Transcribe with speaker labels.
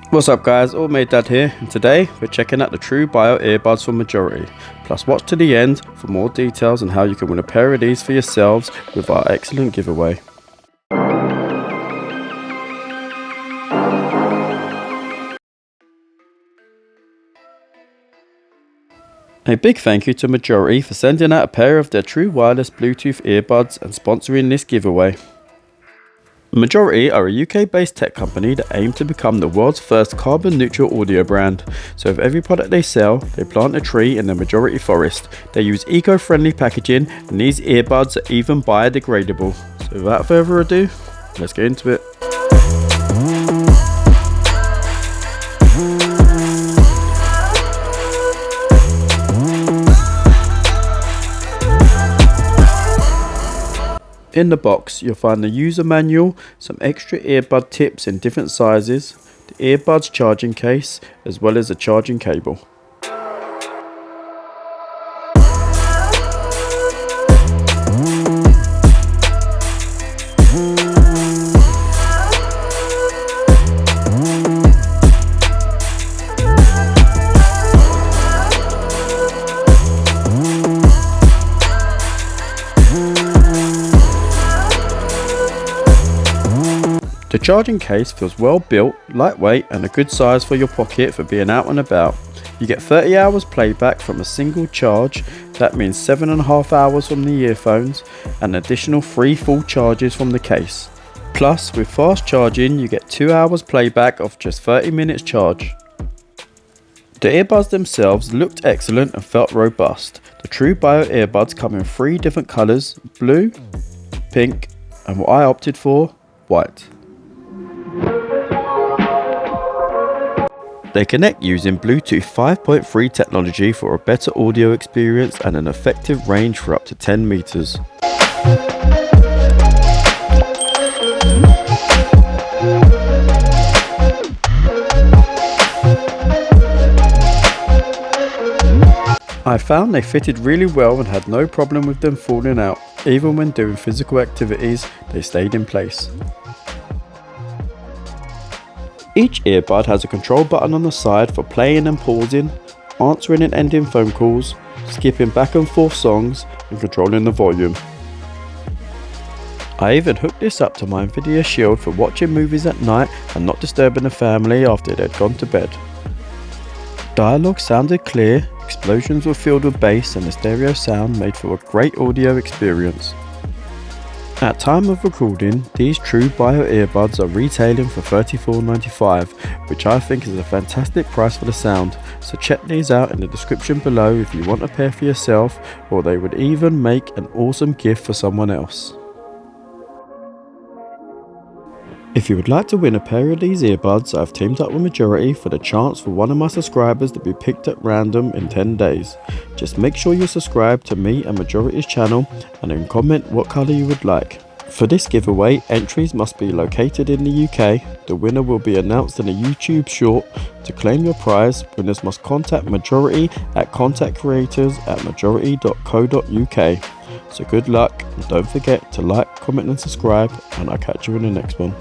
Speaker 1: What's up guys, All Made Dad here, and today we're checking out the True Bio earbuds from Majority. Plus watch to the end for more details on how you can win a pair of these for yourselves with our excellent giveaway. A big thank you to Majority for sending out a pair of their true wireless Bluetooth earbuds and sponsoring this giveaway. Majority are a UK based tech company that aim to become the world's first carbon neutral audio brand. So with every product they sell, they plant a tree in the Majority forest. They use eco-friendly packaging, and these earbuds are even biodegradable. So without further ado, let's get into it. In the box, you'll find the user manual, some extra earbud tips in different sizes, the earbuds charging case, as well as a charging cable. The charging case feels well built, lightweight and a good size for your pocket for being out and about. You get 30 hours playback from a single charge, that means 7.5 hours from the earphones and additional 3 full charges from the case. Plus with fast charging you get 2 hours playback of just 30 minutes charge. The earbuds themselves looked excellent and felt robust. The True Bio earbuds come in 3 different colours, blue, pink and what I opted for, white. They connect using Bluetooth 5.3 technology for a better audio experience and an effective range for up to 10 meters. I found they fitted really well and had no problem with them falling out. Even when doing physical activities, they stayed in place. Each earbud has a control button on the side for playing and pausing, answering and ending phone calls, skipping back and forth songs and controlling the volume. I even hooked this up to my Nvidia Shield for watching movies at night and not disturbing the family after they'd gone to bed. Dialogue sounded clear, explosions were filled with bass and the stereo sound made for a great audio experience. At time of recording, these True Bio earbuds are retailing for $34.95, which I think is a fantastic price for the sound, so check these out in the description below if you want a pair for yourself, or they would even make an awesome gift for someone else. If you would like to win a pair of these earbuds, I've teamed up with Majority for the chance for one of my subscribers to be picked at random in 10 days. Just make sure you're subscribed to me and Majority's channel and then comment what colour you would like. For this giveaway, entries must be located in the UK. The winner will be announced in a YouTube short. To claim your prize, winners must contact Majority at contentcreators@majority.co.uk. So good luck and don't forget to like, comment and subscribe, and I'll catch you in the next one.